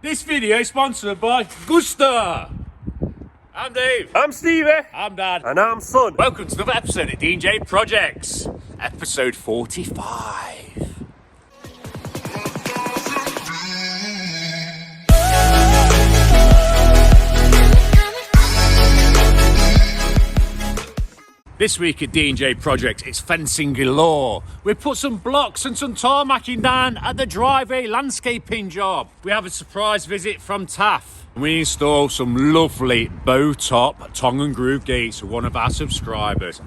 This video is sponsored by Gusta. I'm Dave. I'm Stevie. I'm Dad. And I'm Son. Welcome to another episode of D&J Projects, episode 45. This week at D&J Projects, it's fencing galore. We've put some blocks and some tarmacking down at the driveway landscaping job. We have a surprise visit from Taff. We install some lovely bow top tongue and groove gates for one of our subscribers.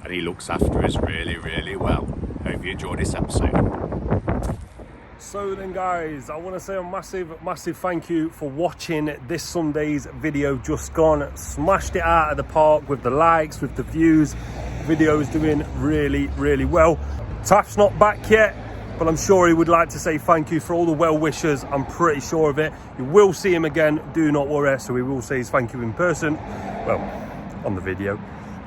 And he looks after us really, really well. Hope you enjoyed this episode. So then guys, I want to say a massive thank you for watching this Sunday's video just gone. Smashed it out of the park with the likes, with the views. Video is doing really well. Taff's not back yet, but I'm sure he would like to say thank you for all the well wishes. I'm pretty sure of it. You will see him again, do not worry. So we will say his thank you in person, well, on the video.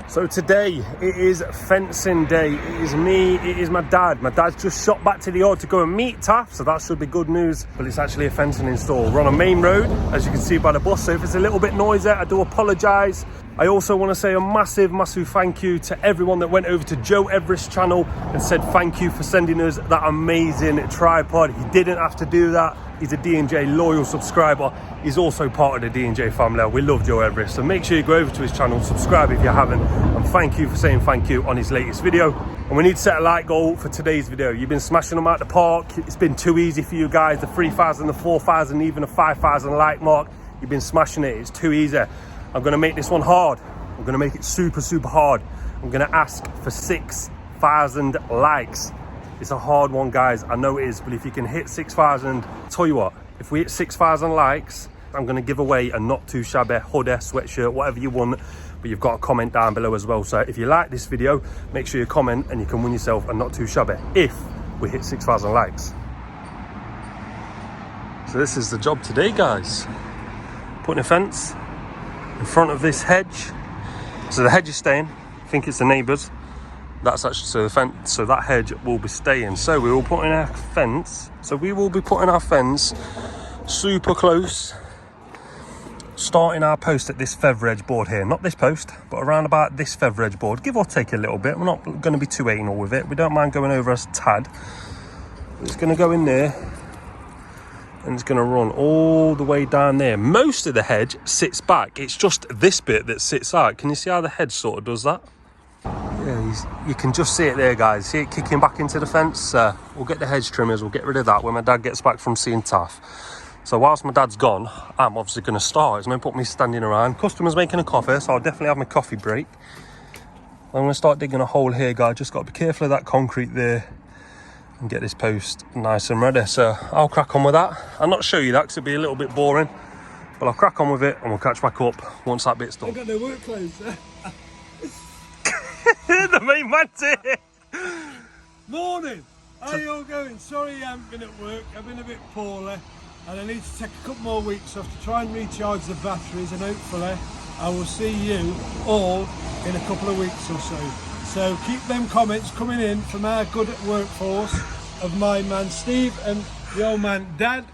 So today it is fencing day. It is me, it is my dad. My dad's just shot back to the yard to go and meet Taff, so that should be good news. But it's actually a fencing install. We're on a main road, as you can see by the bus, so if it's a little bit noisy, I do apologise. I also want to say a massive thank you to everyone that went over to Joe Everest's channel and said thank you for sending us that amazing tripod. He didn't have to do that. He's a D&J loyal subscriber. He's also part of the D&J family. We love Joe Everest, so make sure you go over to his channel, subscribe if you haven't, and thank you for saying thank you on his latest video. And we need to set a like goal for today's video. You've been smashing them out the park. It's been too easy for you guys. The 3,000, the 4,000, even the 5,000 like mark. You've been smashing it. It's too easy. I'm going to make this one hard. I'm going to make it super hard. I'm going to ask for 6,000 likes. It's a hard one, guys. I know it is, but if you can hit 6,000, tell you what, if we hit 6,000 likes, I'm going to give away a not too shabby hoodie, sweatshirt, whatever you want. But you've got to comment down below as well. So if you like this video, make sure you comment and you can win yourself a not too shabby if we hit 6,000 likes. So this is the job today, guys. Putting a fence in front of this hedge. So the hedge is staying. I think it's the neighbours. That's actually, so the fence, so that hedge will be staying. So we will put in our fence. So we will be putting our fence super close, starting our post at this feather edge board here. Not this post, but around about this feather edge board, give or take a little bit. We're not going to be too anal with it. We don't mind going over a tad. It's going to go in there, and it's going to run all the way down there. Most of the hedge sits back. It's just this bit that sits out. Can you see how the hedge sort of does that? Yeah, you can just see it there, guys. See it kicking back into the fence? We'll get the hedge trimmers, we'll get rid of that when my dad gets back from seeing Taff. So whilst my dad's gone, I'm obviously going to start. It's going to put me standing around. Customer's making a coffee, so I'll definitely have my coffee break. I'm going to start digging a hole here, guys. Just got to be careful of that concrete there and get this post nice and ready. So I'll crack on with that. I'll not show you that because it'll be a little bit boring, but I'll crack on with it and we'll catch back up once that bit's done. I've got no work clothes. The main man's here. Morning. How are you all going? Sorry I haven't been at work. I've been a bit poorly and I need to take a couple more weeks off to try and recharge the batteries, and hopefully I will see you all in a couple of weeks or so. So keep them comments coming in from our good workforce of my man Steve and the old man Dad.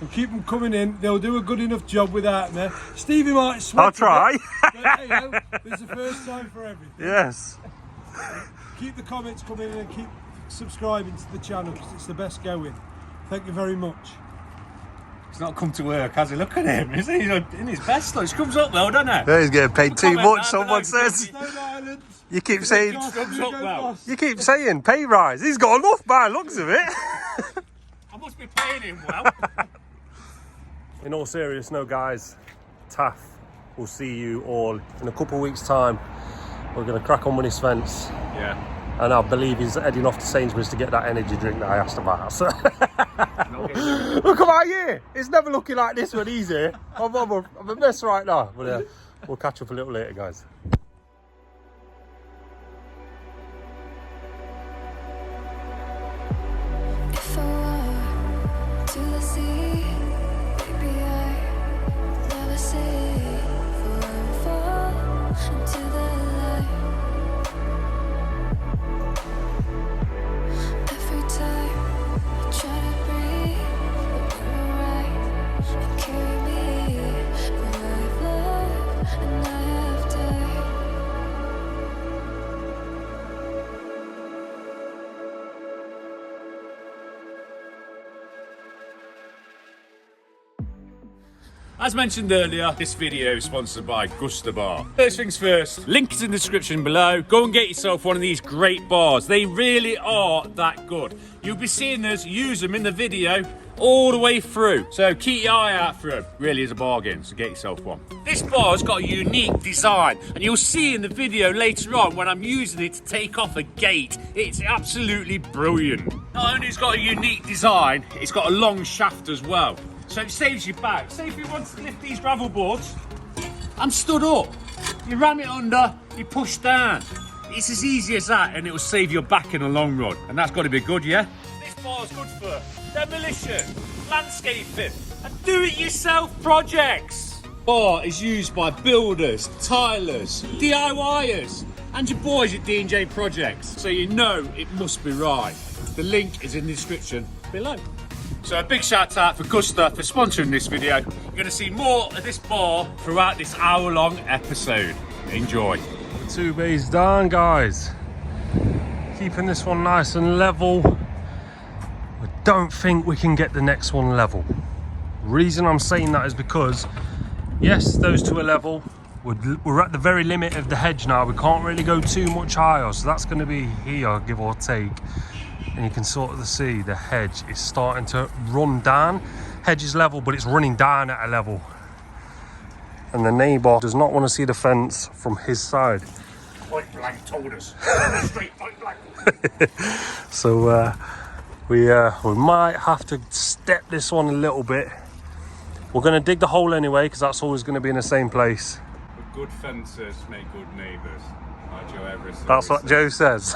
And keep them coming in. They'll do a good enough job without me. Stevie might sweat. I'll try. But hey, there's a first time for everything. Yes. Keep the comments coming in and keep subscribing to the channel because it's the best going. Thank you very much. He's not come to work, has he? Look at him. He's in his best looks. Comes up well, doesn't it? Yeah, he's getting paid too much, someone says. Stone Island. You keep saying, Comes up well. you keep saying pay rise. He's got enough by the looks of it. I must be paying him well. In all seriousness, no, guys, Taff will see you all in a couple of weeks' time. We're going to crack on with his fence. Yeah. And I believe he's heading off to Sainsbury's to get that energy drink that I asked about. So look at my year. It's never looking like this when he's here. I'm a mess right now. But we'll catch up a little later, guys. If I were to the sea, maybe I'd never say fall into the light. Every time I try to breathe, but when we're right, and carry me where I've loved and I have died. As mentioned earlier, this video is sponsored by Gusta Bar. First things first, link is in the description below. Go and get yourself one of these great bars. They really are that good. You'll be seeing us use them in the video all the way through. So keep your eye out for them. Really is a bargain, so get yourself one. This bar's got a unique design, and you'll see in the video later on when I'm using it to take off a gate. It's absolutely brilliant. Not only has it got a unique design, it's got a long shaft as well. So it saves you back. Say if you want to lift these gravel boards, I'm stood up. You ram it under, you push down. It's as easy as that, and it will save your back in the long run. And that's got to be good, yeah? This bar's good for demolition, landscaping, and do-it-yourself projects. Bar is used by builders, tilers, DIYers, and your boys at D&J Projects. So you know it must be right. The link is in the description below. So a big shout out for Gusta for sponsoring this video. You're going to see more of this bar throughout this hour-long episode. Enjoy. 2 bays down, guys. Keeping this one nice and level. I don't think we can get the next one level. Reason I'm saying that is because, yes, those two are level. We're at the very limit of the hedge now. We can't really go too much higher, so that's going to be here, give or take. And you can sort of see the hedge is starting to run down. Hedge is level, but it's running down at a level. And the neighbour does not want to see the fence from his side. Point blank told us. Straight point blank. So we might have to step this one a little bit. We're going to dig the hole anyway, because that's always going to be in the same place. Good fences make good neighbours. Like Joe Everest. That's what Joe says.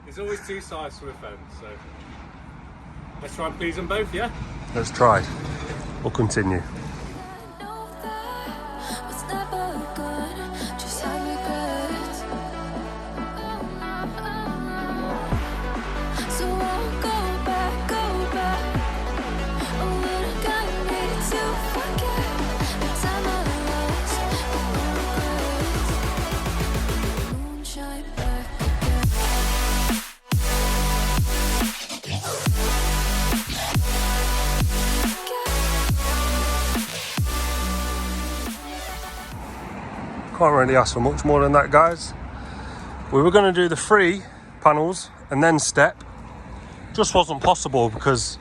There's always two sides to a fence, so let's try and please them both, yeah? Let's try. We'll continue. I know that was never good, just had regrets. So I'll go back. Oh, when it got me to forget the time I lost, no regrets. Moonshine back again. Can't really ask for much more than that, guys. We were going to do the 3 panels and then step. Just wasn't possible because,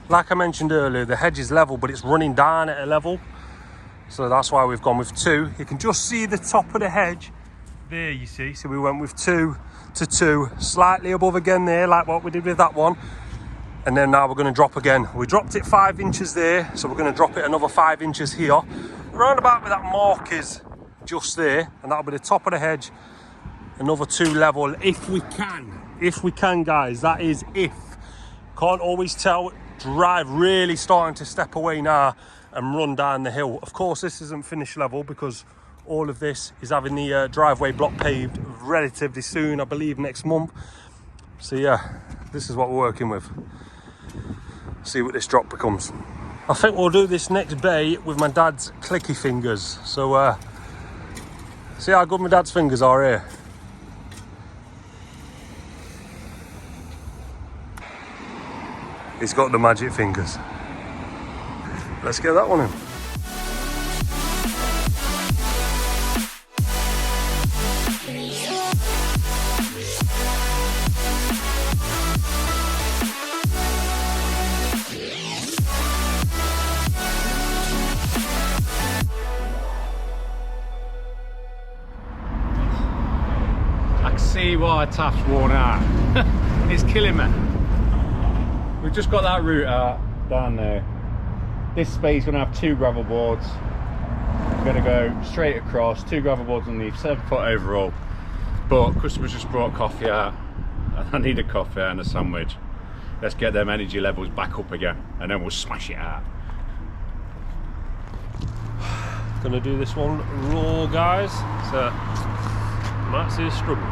like I mentioned earlier, the hedge is level, but it's running down at a level. So that's why we've gone with 2. You can just see the top of the hedge there, you see. So we went with 2 to 2, slightly above again there, like what we did with that one. And then now we're going to drop again. We dropped it 5 inches there, so we're going to drop it another 5 inches here. Around about where that mark is, just there, and that'll be the top of the hedge. Another 2 level, if we can, guys. That is if. Can't always tell. Drive really starting to step away now and run down the hill. Of course, this isn't finished level because all of this is having the driveway block paved relatively soon, I believe next month. So yeah, this is what we're working with. See what this drop becomes. I think we'll do this next bay with my dad's clicky fingers. So see how good my dad's fingers are here. He's got the magic fingers. Let's get that one in. I can see why Taft's worn out. It's killing me. We've just got that route out down there. This space is going to have 2 gravel boards. We're going to go straight across, 2 gravel boards underneath, 7 foot overall. But customers just brought coffee out. I need a coffee and a sandwich. Let's get them energy levels back up again, and then we'll smash it out. Gonna do this one raw, guys. So might see a struggle.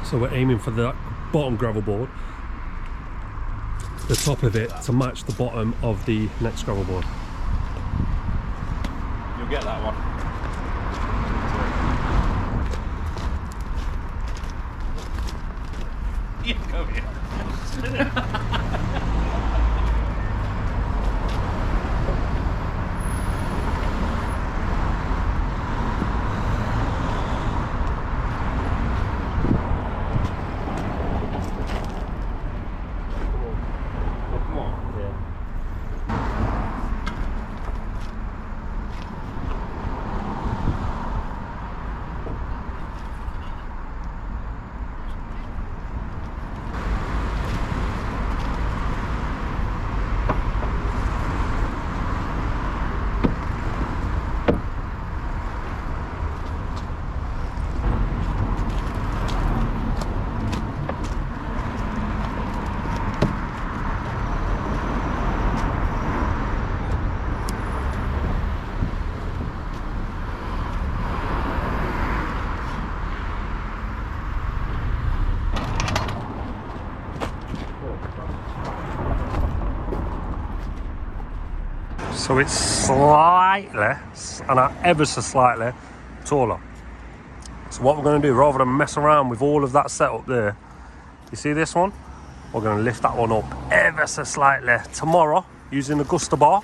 So we're aiming for the bottom gravel board, the top of it to match the bottom of the next gravel board. You'll get that one. Yeah, go here. So it's slightly, and ever so slightly, taller. So what we're going to do, rather than mess around with all of that setup there, you see this one? We're going to lift that one up ever so slightly tomorrow using the Guster bar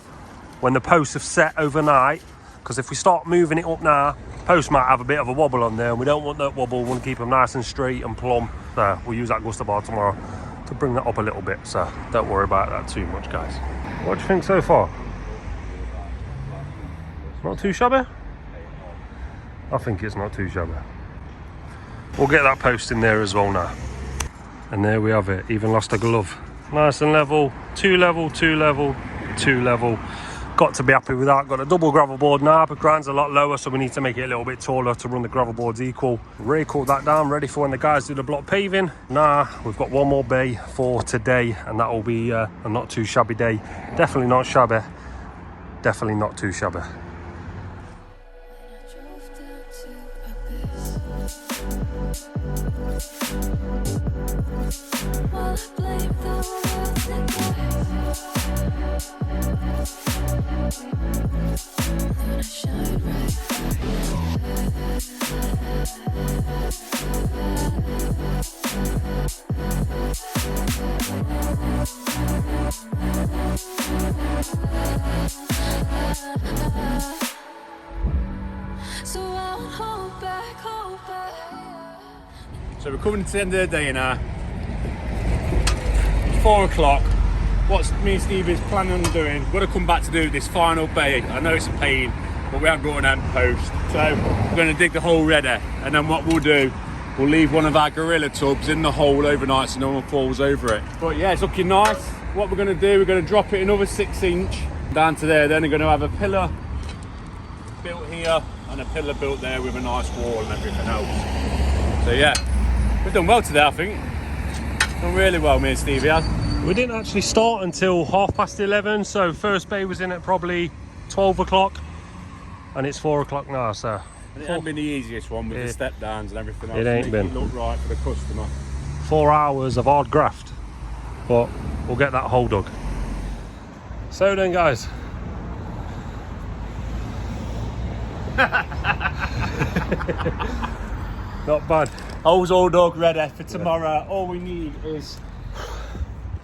when the posts have set overnight, because if we start moving it up now, posts might have a bit of a wobble on there, and we don't want that wobble. We want to keep them nice and straight and plumb. So we'll use that Guster bar tomorrow to bring that up a little bit, so don't worry about that too much, guys. What do you think so far? Not too shabby? I think it's not too shabby. We'll get that post in there as well now. And there we have it, even lost a glove. Nice and level, 2 level, 2 level, 2 level. Got to be happy with that. Got a double gravel board now, but ground's a lot lower, so we need to make it a little bit taller to run the gravel boards equal. Rake-cut that down, ready for when the guys do the block paving. Now, we've got one more bay for today, and that will be a not too shabby day. Definitely not shabby. Definitely not too shabby. While I blame the world and then I shine bright. So I won't hold back, hold back. So we're coming to the end of the day now. 4 o'clock. What's me and Stevie's planning on doing? We're going to come back to do this final bay. I know it's a pain, but we haven't got an end post. So we're going to dig the hole ready, and then what we'll do, we'll leave one of our gorilla tubs in the hole overnight so no one falls over it. But yeah, it's looking nice. What we're going to do, we're going to drop it another 6-inch down to there. Then we're going to have a pillar built here and a pillar built there with a nice wall and everything else. So yeah, we've done well today, I think. Done really well, me and Stevie. We didn't actually start until 11:30, so first bay was in at probably 12 o'clock, and it's 4 o'clock now, so. And it hasn't been the easiest one with the step downs and everything else. It ain't been. It look right for the customer. 4 hours of hard graft, but we'll get that hole dug. So then, guys. Not bad. Holes all dug, ready for tomorrow. All we need is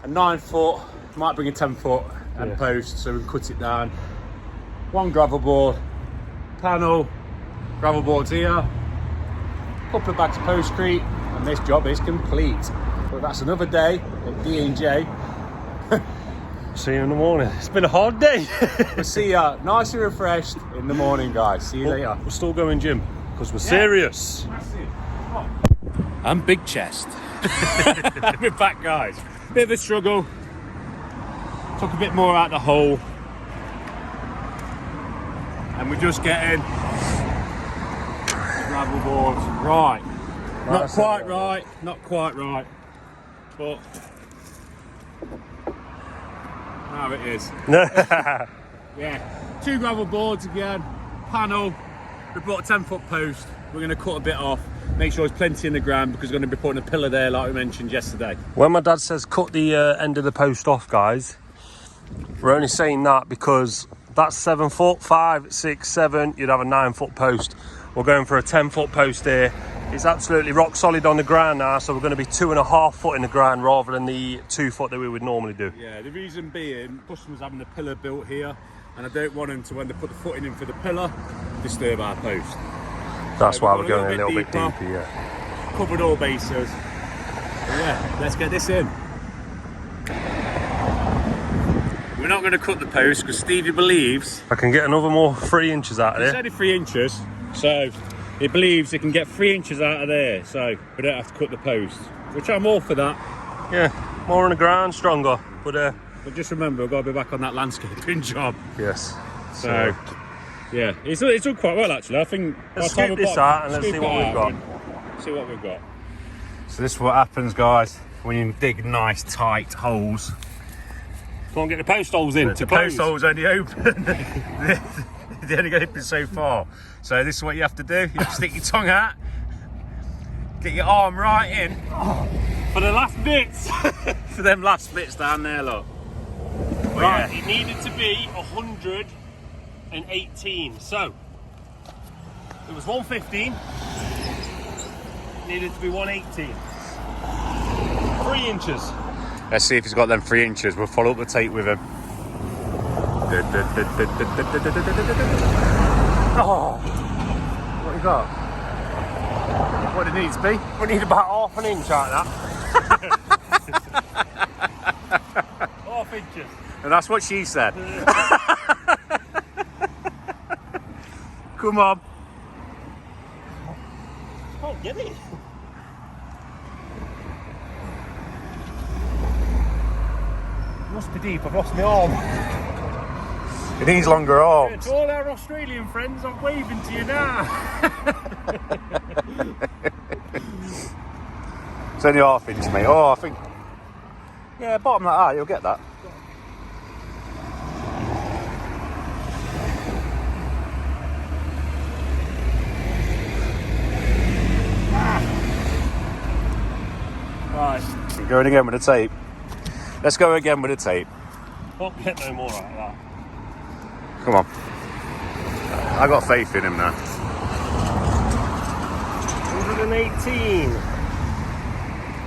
a 9-foot, might bring a 10-foot and post, so we can cut it down. One gravel board, panel, gravel boards here, couple of bags of postcrete, and this job is complete. But that's another day at D&J. See you in the morning. It's been a hard day. We'll see you nice and refreshed in the morning, guys. See you later. We're still going gym because we're serious. Massive. I'm big chest. We're back, guys. Bit of a struggle. Took a bit more out the hole. And we're just getting gravel boards right. Not quite right, not quite right. But now it is. Yeah, 2 gravel boards again, panel. We brought a 10-foot post. We're going to cut a bit off. Make sure there's plenty in the ground because we're going to be putting a pillar there like we mentioned yesterday. When my dad says cut the end of the post off, guys, we're only saying that because that's 7 foot, 5, 6, 7, you'd have a 9 foot post. We're going for a 10 foot post here. It's absolutely rock solid on the ground now, so we're going to be 2.5 foot in the ground rather than the 2 foot that we would normally do. Yeah, the reason being, customers having a pillar built here, and I don't want them to, when they put the footing in for the pillar, disturb our post. That's so why we're going a little bit deeper, yeah. Covered all bases. But yeah, let's get this in. We're not going to cut the post because Stevie believes I can get another more 3 inches out of it's there. only 3 inches, so he believes he can get 3 inches out of there, so we don't have to cut the post, which I'm all for that. Yeah, more on the ground, stronger. But just remember, we've got to be back on that landscaping job. yes. So yeah, it's done quite well actually. I think Let's scoop this out and let's see what we've got. See what we've got. So this is what happens, guys, when you dig nice tight holes. Can't get the post holes in. The post holes only open. They only go open so far. So this is what you have to do. You have to stick your tongue out, get your arm right in For the last bits. for them last bits down there, look. Right, it needed to be 118. So it was 115. Needed to be 118. 3 inches. Let's see if he's got them 3 inches. We'll follow up the tape with him. Oh, what you got? What it needs to be. We need about half an inch out of that. Half inches. And that's what she said. Come on. Can't get it. Must be deep. I've lost my arm. It needs longer arms. To all our Australian friends, I'm waving to you now. It's only half inch, mate. Oh, I think. Yeah, bottom like that, you'll get that. Right. We're going again with the tape. Let's go again with the tape. Can't get no more out of that. Come on. I got faith in him now. 118.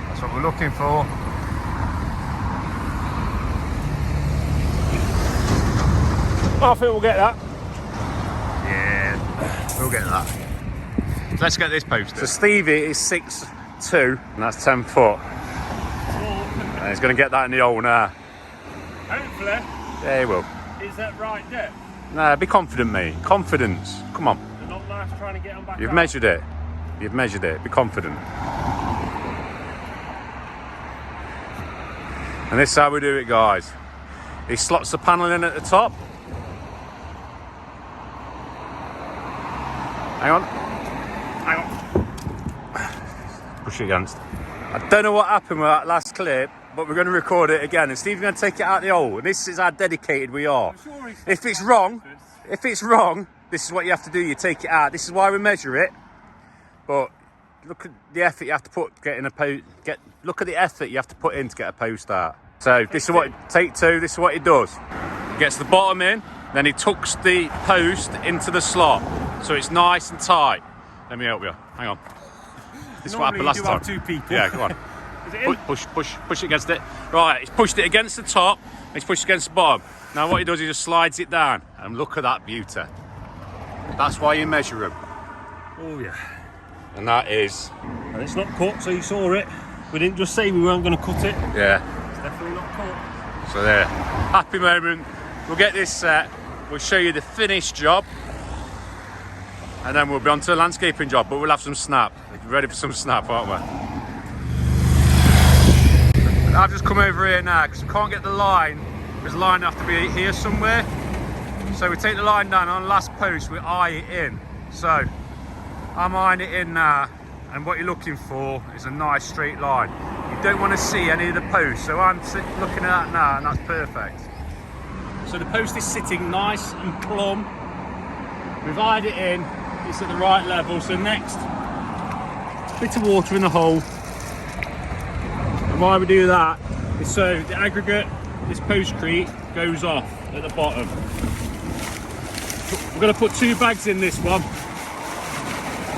That's what we're looking for. I think we'll get that. Yeah, we'll get that. Let's get this posted. So Stevie is 6'2", and that's 10 foot. And he's going to get that in the hole now. Hopefully. Yeah, he will. Is that right depth? Nah, be confident, mate. Confidence. Come on. They're not nice trying to get them back You've out. measured it. You've measured it. Be confident. And this is how we do it, guys. He slots the panel in at the top. Hang on. Hang on. Push it against. I don't know what happened with that last clip, but we're going to record it again. And Steve's going to take it out the hole. And this is how dedicated we are. Sure If it's wrong, this is what you have to do. You take it out. This is why we measure it. But look at the effort you have to put getting a post. Look at the effort you have to put in to get a post out. So this is what take two. This is what he does. He gets the bottom in, then he tucks the post into the slot, so it's nice and tight. Let me help you. Hang on. This is what happened last time. Have 2 people. Yeah, come on. Is it in? Push it against it. Right, he's pushed it against the top, and he's pushed it against the bottom. Now what he does, he just slides it down, and look at that beauty. That's why you measure them. Oh yeah. And that is... And it's not cut, so you saw it. We didn't just say we weren't going to cut it. Yeah. It's definitely not cut. So there, happy moment. We'll get this set. We'll show you the finished job. And then we'll be on to the landscaping job, but we'll have some snap. Ready for some snap, aren't we? I've just come over here now because we can't get the line. Because the line have to be here somewhere. So we take the line down on the last post, we eye it in. So I'm eyeing it in now, and what you're looking for is a nice straight line. You don't want to see any of the posts, so I'm looking at that now, and that's perfect. So the post is sitting nice and plumb. We've eyed it in, it's at the right level, so next bit of water in the hole. And why we do that is so the aggregate, this postcrete, goes off at the bottom. We're going to put 2 bags in this one.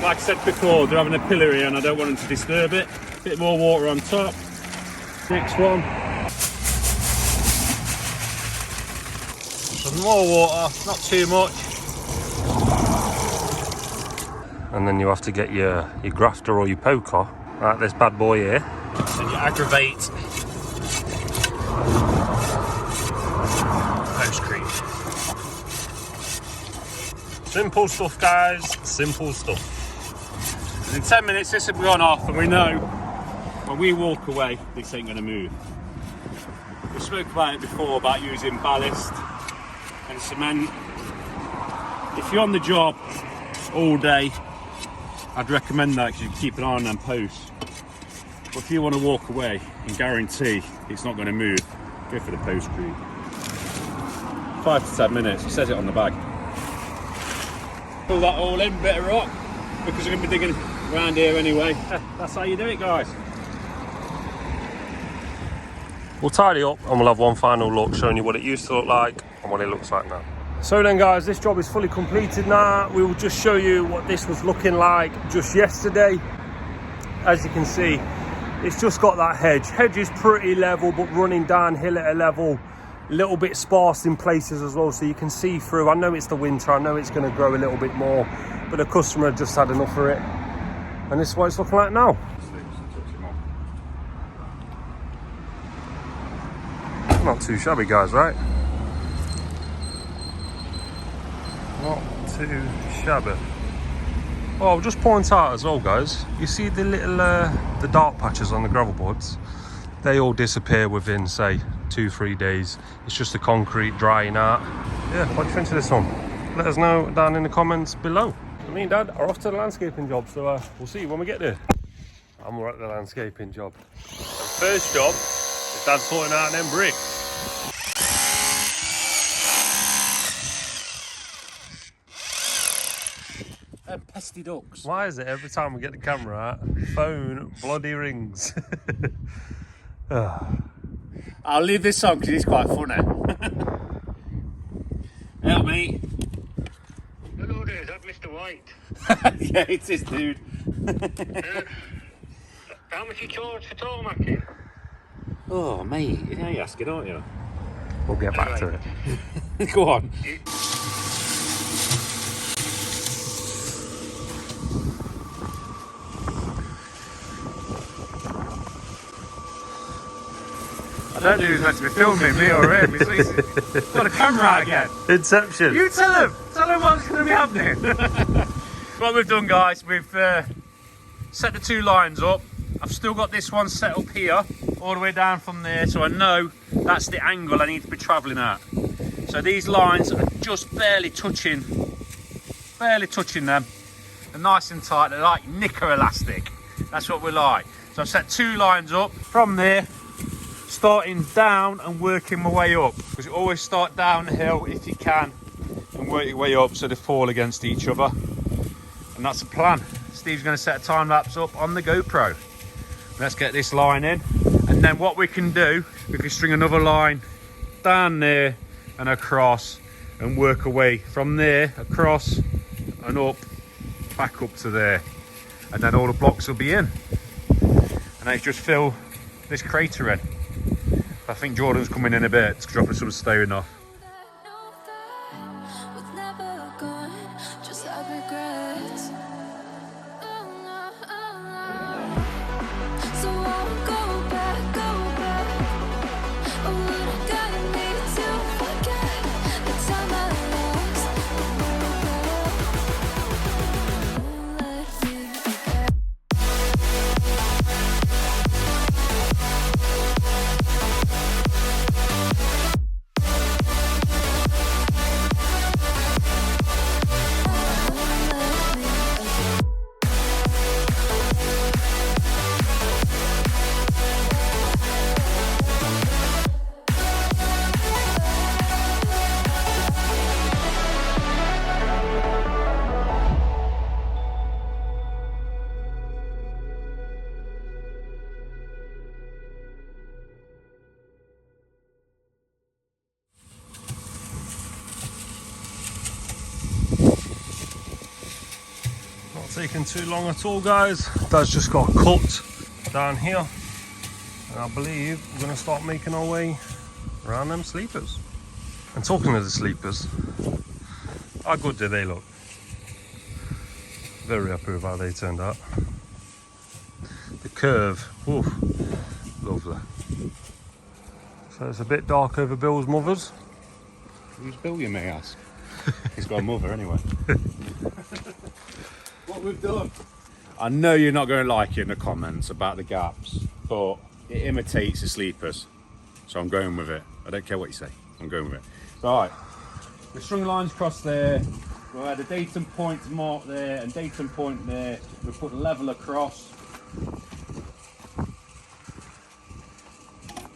Like I said before, they're having a pillory and I don't want them to disturb it. Bit more water on top. Next one. Some more water, not too much. And then you have to get your grafter or your poker, like this bad boy here. And you aggravate postcrete. Simple stuff, guys, simple stuff. And in 10 minutes this will be gone off, and we know when we walk away this ain't going to move. We spoke about it before about using ballast and cement. If you're on the job all day, I'd recommend that because you can keep an eye on them posts. But if you want to walk away and guarantee it's not going to move, go for the postcrete. 5 to 10 minutes, it says it on the bag. Pull that all in, bit of rock, because we're going to be digging around here anyway. That's how you do it, guys. We'll tidy up and we'll have one final look showing you what it used to look like and what it looks like now. So then guys, this job is fully completed now. We will just show you what this was looking like just yesterday. As you can see, it's just got that hedge. Hedge is pretty level, but running downhill at a level, a little bit sparse in places as well, so you can see through. I know it's the winter, I know it's going to grow a little bit more, but the customer just had enough of it. And this is what it's looking like now. Not too shabby, guys, right? Not too shabby. Oh, I'll just point out as well, guys, you see the little the dark patches on the gravel boards? They all disappear within, say, 2-3 days. It's just the concrete drying out. Yeah, what do you think of this one? Let us know down in the comments below. Me and Dad are off to the landscaping job, so we'll see you when we get there. And we're at the landscaping job. The first job is Dad sorting out them bricks. Pesty ducks. Why is it every time we get the camera out, phone bloody rings? I'll leave this on because it's quite funny. Help me. Hello there, is that Mr. White? Yeah, it is, dude. How much you charge for tarmacking? Oh, mate, you're asking, aren't you? We'll get back to it. Go on. I don't know who's meant to be filming, me or him. He's got a camera out again. Inception. You tell him what's going to be happening. What we've done, guys, we've set the 2 lines up. I've still got this one set up here, all the way down from there, so I know that's the angle I need to be travelling at. So these lines are just barely touching them. They're nice and tight, they're like knicker elastic. That's what we like. So I've set 2 lines up from there, starting down and working my way up, because you always start downhill if you can and work your way up so they fall against each other. And that's the plan. Steve's going to set a time lapse up on the GoPro. Let's get this line in, and then what we can do, we can string another line down there and across and work away from there across and up, back up to there, and then all the blocks will be in, and then just fill this crater in. I think Jordan's coming in a bit to drop some stone off. taking too long at all, guys. That's just got cut down here, and I believe we're going to start making our way around them sleepers. And talking of the sleepers, how good do they look? Very happy with how they turned out. The curve, oof, lovely. So it's a bit dark over Bill's mother's. Who's Bill, you may ask? He's got a mother anyway. What we've done. I know you're not going to like it in the comments about the gaps, but it imitates the sleepers. So I'm going with it. I don't care what you say. I'm going with it. Right. We strung lines across there. We had a datum point mark there and datum point there. We put a level across.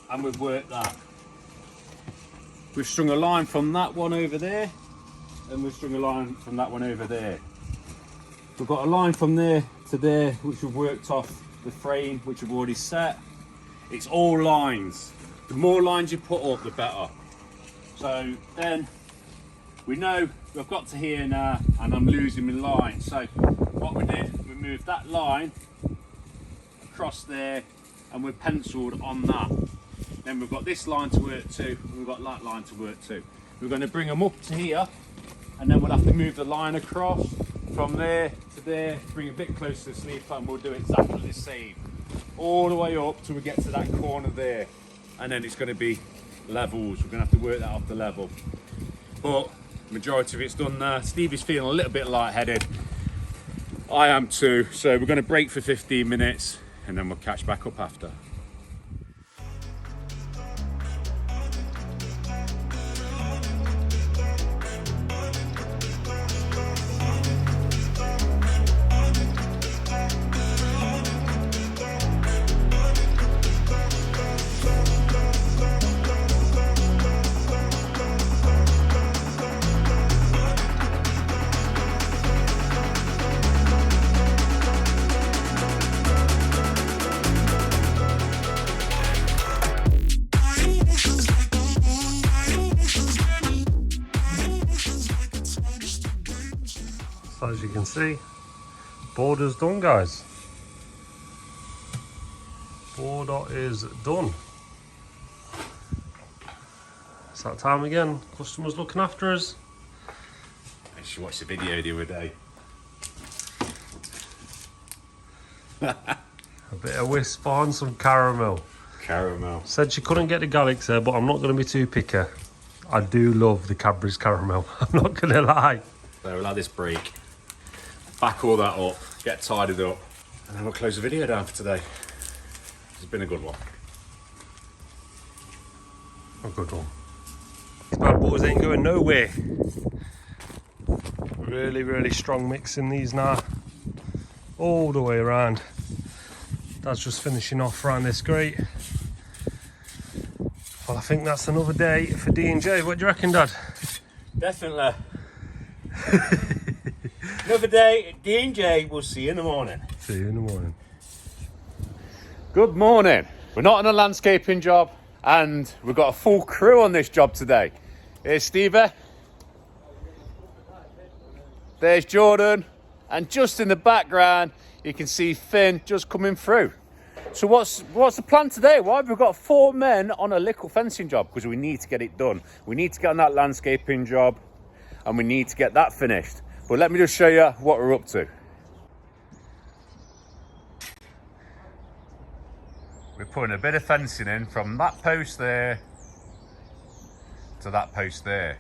And we've worked that. We've strung a line from that one over there, and we've strung a line from that one over there. We've got a line from there to there, which we've worked off the frame, which we've already set. It's all lines. The more lines you put up, the better. So then we know we've got to here now, and I'm losing my line. So what we did, we moved that line across there, and we penciled on that. Then we've got this line to work to, and we've got that line to work to. We're going to bring them up to here, and then we'll have to move the line across from there to there, bring it a bit closer to the sleeper, and we'll do exactly the same. All the way up till we get to that corner there. And then it's going to be levels. We're going to have to work that off the level. But majority of it's done now. Stevie's feeling a little bit lightheaded. I am too. So we're going to break for 15 minutes, and then we'll catch back up after. So as you can see, border's done, guys. Border is done. It's that time again. Customers looking after us. I should watch the video the other day. A bit of wisp on, some caramel. Caramel. Said she couldn't get the Galaxy, but I'm not going to be too picky. I do love the Cadbury's caramel. I'm not going to lie. So we'll have this break. Back all that up, get tidied up, and then we'll close the video down for today. It's been a good one. A good one. These bad boys ain't going nowhere. Really, really strong mixing these now. All the way around. Dad's just finishing off around this grate. Well, I think that's another day for D&J. What do you reckon, Dad? Definitely. Another day at D&J. We'll see you in the morning. See you in the morning. Good morning. We're not on a landscaping job, and we've got a full crew on this job today. Here's Stevie. There's Jordan. And just in the background, you can see Finn just coming through. So what's the plan today? Why have we got 4 men on a little fencing job? Because we need to get it done. We need to get on that landscaping job, and we need to get that finished. But let me just show you what we're up to. We're putting a bit of fencing in from that post there to that post there.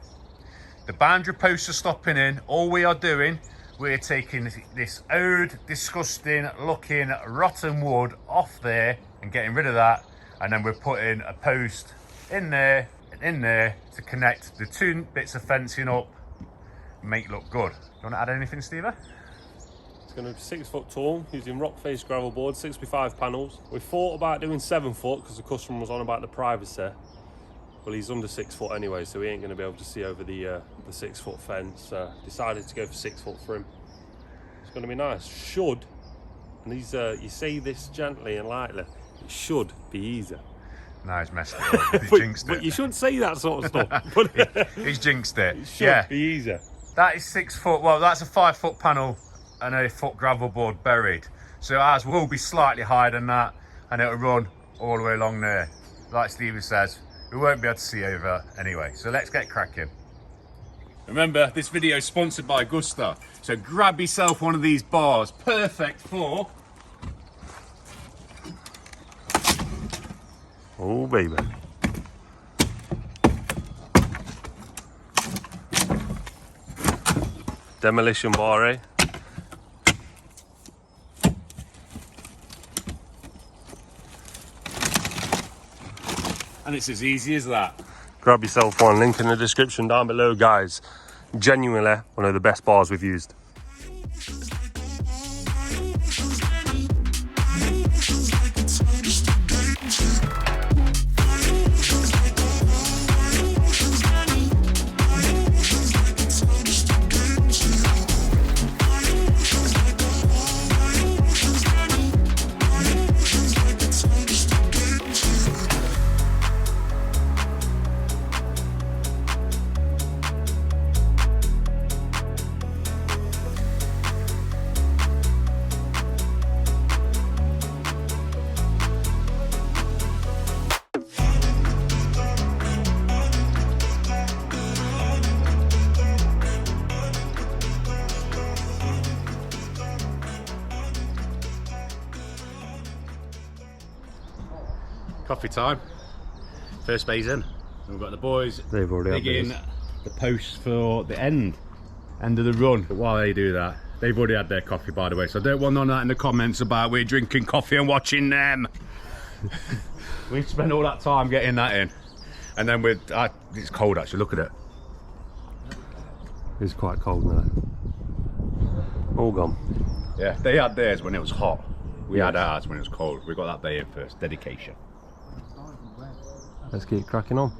The boundary posts are stopping in. All we are doing, we're taking this old, disgusting looking rotten wood off there and getting rid of that. And then we're putting a post in there and in there to connect the 2 bits of fencing up and make it look good. Do you want to add anything, Stevie? It's going to be 6 foot tall, using rock face gravel board, 65 panels. We thought about doing 7 foot because the customer was on about the privacy. Well, he's under 6 foot anyway, so he ain't going to be able to see over the 6 foot fence. Decided to go for 6 foot for him. It's going to be nice. Should, and these you say this gently and lightly, it should be easy. No, he's messed it up. He's jinxed it. But you shouldn't say that sort of stuff. He's jinxed it. It should be easy. That is 6 foot. Well, that's a 5 foot panel and a foot gravel board buried. So ours will be slightly higher than that, and it'll run all the way along there. Like Stevie says, we won't be able to see over anyway. So let's get cracking. Remember, this video is sponsored by Gusta. So grab yourself one of these bars, perfect for... Oh, baby. Demolition bar, eh? And it's as easy as that. Grab yourself one, link in the description down below, guys. Genuinely one of the best bars we've used. Coffee time. First base in. We've got the boys They've already digging had the posts for the end of the run. But while they do that, they've already had their coffee, by the way, so I don't want none of that in the comments about we're drinking coffee and watching them. We've spent all that time getting that in, and then it's cold actually. Look at it. It's quite cold now. All gone. Yeah, they had theirs when it was hot. We had ours when it was cold. We got that day in first. Dedication. Let's keep cracking on.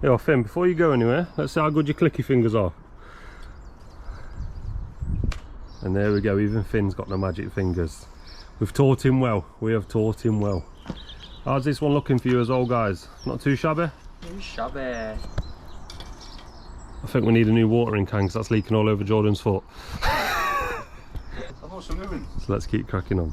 Yo, Finn, before you go anywhere, let's see how good your clicky fingers are. And there we go, even Finn's got the magic fingers. We've taught him well, we have taught him well. How's this one looking for you as well, guys? Not too shabby? Too shabby. I think we need a new watering can because that's leaking all over Jordan's foot. So let's keep cracking on.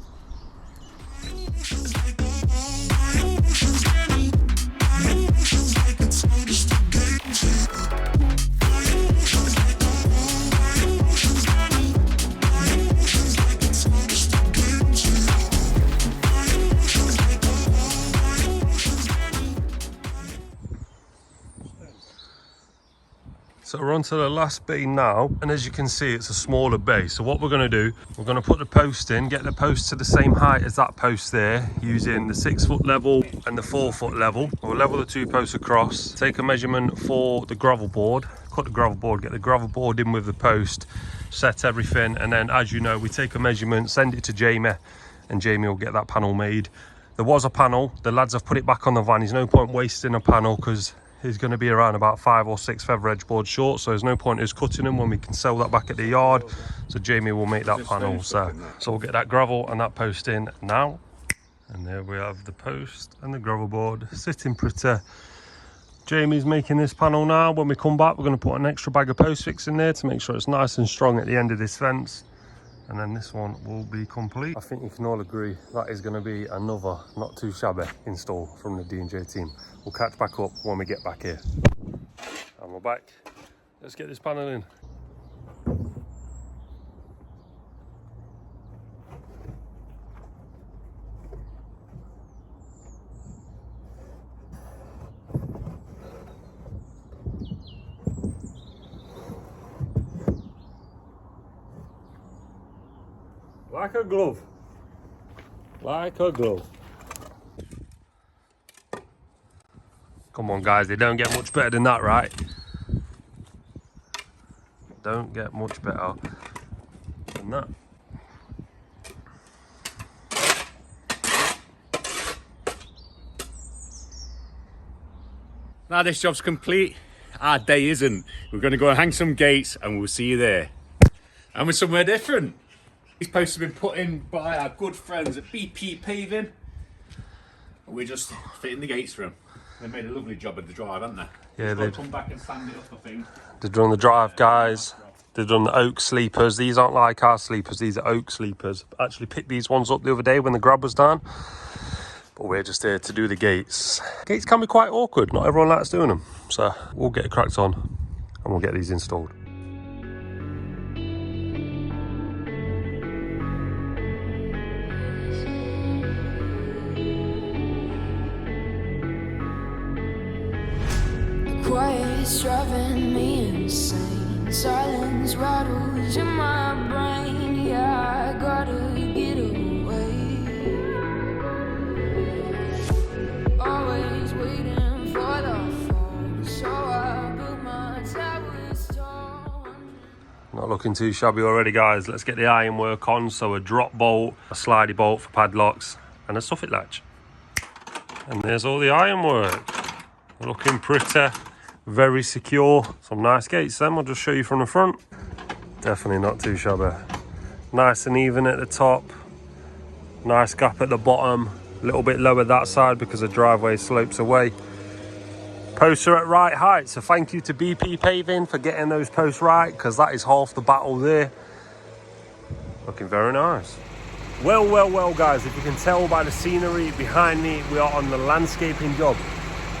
So we're on to the last beam now, and as you can see it's a smaller base. So what we're going to do, we're going to put the post in, get the post to the same height as that post there, using the 6 foot level and the 4 foot level. We'll level the 2 posts across, take a measurement for the gravel board, cut the gravel board, get the gravel board in with the post, set everything, and then as you know we take a measurement, send it to Jamie, and Jamie will get that panel made. There was a panel, the lads have put it back on the van. There's no point wasting a panel because he's going to be around about 5 or 6 feather edge boards short, so there's no point in us cutting them when we can sell that back at the yard. So Jamie will make that panel. So we'll get that gravel and that post in now, and there we have the post and the gravel board sitting pretty. Jamie's making this panel now. When we come back we're going to put an extra bag of post fix in there to make sure it's nice and strong at the end of this fence, and then this one will be complete. I think you can all agree that is going to be another not too shabby install from the D&J team. We'll catch back up when we get back here. And we're back. Let's get this panel in. Like a glove. Like a glove. Come on guys, they don't get much better than that, right? Don't get much better than that. 'Cause Now this job's complete, our day isn't. We're going to go and hang some gates and we'll see you there. And we're somewhere different. These posts have been put in by our good friends at BP Paving. And we're just fitting the gates for them. They made a lovely job of the drive, haven't they? Yeah, they've come back and sand it up, I think. They've done the drive, guys. They've done the oak sleepers. These aren't like our sleepers, these are oak sleepers. Actually picked these ones up the other day when the grab was down. But we're just here to do the gates. Gates can be quite awkward, not everyone likes doing them. So we'll get cracked on and we'll get these installed. Quiet's driving me insane. Silence rattles in my brain. Yeah, I gotta get away. Always waiting for the phone, so I built my towers tall. Not looking too shabby already, guys. Let's get the ironwork on. So a drop bolt, a slidey bolt for padlocks, and a soffit latch. And there's all the ironwork. Looking pretty. Very secure. Some nice gates then, I'll just show you from the front. Definitely not too shabby. Nice and even at the top. Nice gap at the bottom. A little bit lower that side because the driveway slopes away. Posts are at right height, so thank you to BP Paving for getting those posts right, because that is half the battle there. Looking very nice. Well, guys, if you can tell by the scenery behind me, we are on the landscaping job.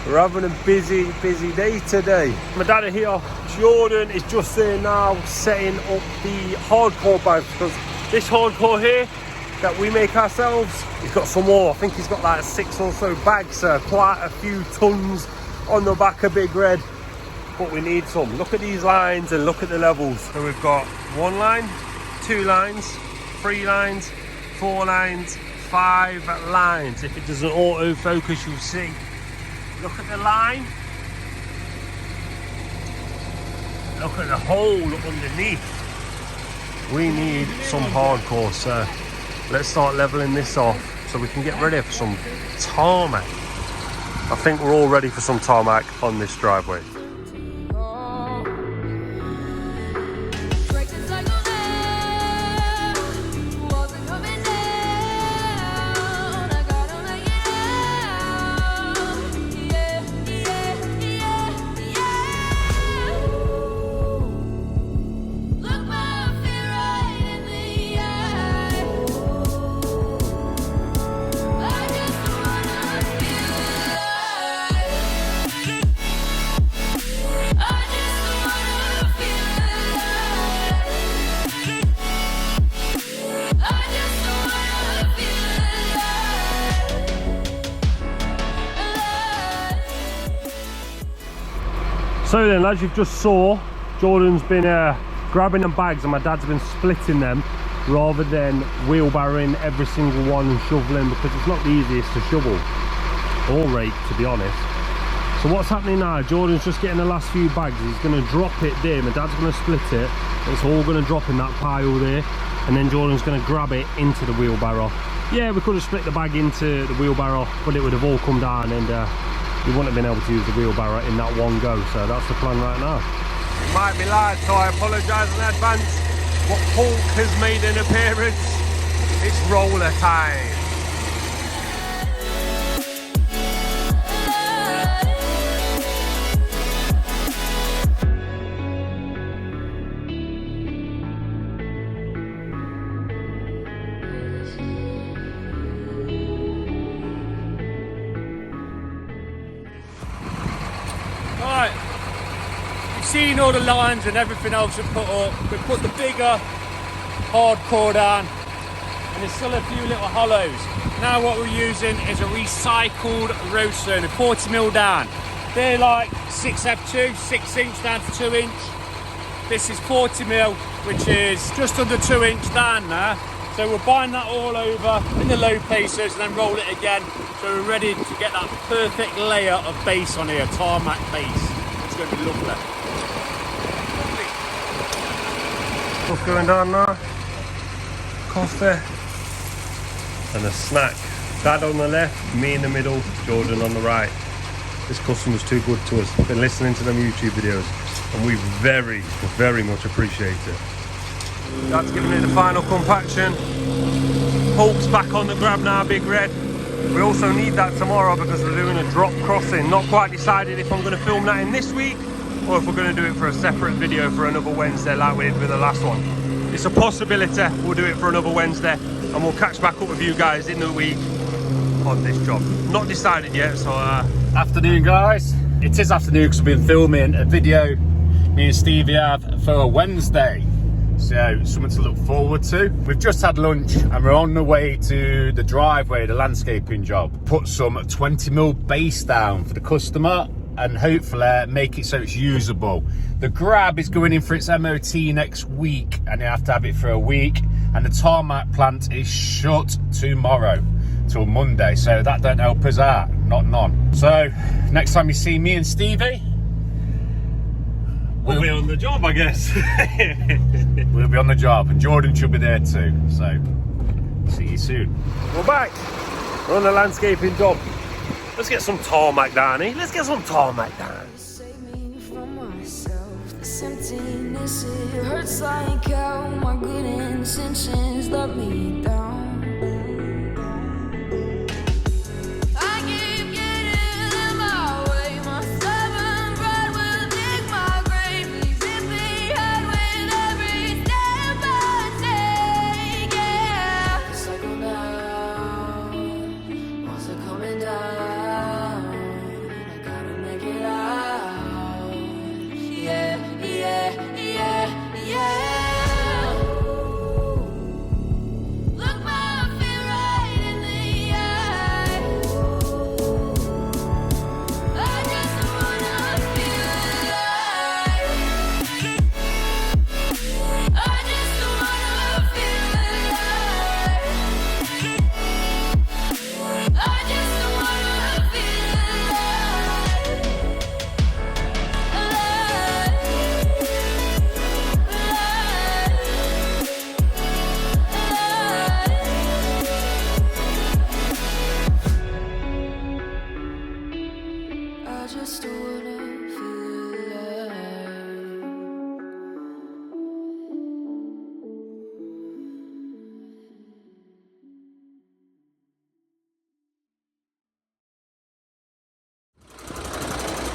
We're having a busy day today. My dad are here. Jordan is just there now setting up the hardcore bags, because this hardcore here that we make ourselves, he's got some more. I think he's got like 6 or so bags, quite a few tons on the back of Big Red, but we need some. Look at these lines and look at the levels. So we've got 1 line, 2 lines, 3 lines, 4 lines, 5 lines. If it doesn't auto focus, you'll see. Look at the line. Look at the hole underneath. We need some hardcore, so let's start leveling this off so we can get ready for some tarmac. I think we're all ready for some tarmac on this driveway. So then, as you've just saw, Jordan's been grabbing the bags and my dad's been splitting them rather than wheelbarrowing every single one and shoveling, because it's not the easiest to shovel or rake, to be honest. So what's happening now, Jordan's just getting the last few bags. He's going to drop it there, my dad's going to split it. It's all going to drop in that pile there, and then Jordan's going to grab it into the wheelbarrow. Yeah, we could have split the bag into the wheelbarrow, but it would have all come down and we wouldn't have been able to use the wheelbarrow in that one go. So that's the plan right now. It might be live, so I apologise in advance. What Hulk has made an appearance. It's roller time. Right, you've seen all the lines and everything else we put up. We put the bigger hardcore down, and there's still a few little hollows. Now what we're using is a recycled roadstone, a 40mm down. They're like 6F2, 6 inch down to 2 inch. This is 40mm, which is just under 2 inch down now. So we'll bind that all over in the low places and then roll it again. So we're ready to get that perfect layer of base on here, tarmac base. It's going to be lovely. What's going down now? Coffee and a snack. Dad on the left, me in the middle, Jordan on the right. This customer's too good to us. Been listening to them YouTube videos, and we very, very much appreciate it. That's giving it the final compaction. Hulk's back on the grab now, Big Red. We also need that tomorrow because we're doing a drop crossing. Not quite decided if I'm going to film that in this week or if we're going to do it for a separate video for another Wednesday like we did with the last one. It's a possibility we'll do it for another Wednesday, and we'll catch back up with you guys in the week on this job. Not decided yet, so Afternoon, guys. It is afternoon because we've been filming a video me and Stevie have for a Wednesday. So something to look forward to. We've just had lunch and we're on the way to the driveway, the landscaping job. Put some 20mm base down for the customer and hopefully make it so it's usable. The grab is going in for its MOT next week and you have to have it for a week, and the tarmac plant is shut tomorrow till Monday, so that don't help us out, not none. So next time you see me and Stevie, we'll be on the job, I guess. We'll be on the job, and Jordan should be there too, so see you soon. We're back. We're on the landscaping job. Let's get some tarmac down, eh? Let's get some tarmac down. Save me from myself. This emptiness, it hurts like hell. My good intentions let me down. I keep getting in my way. My stubborn pride will dig my grave. Please hit me hard with every step I take. Yeah, it's like I'm down. Walls are coming down.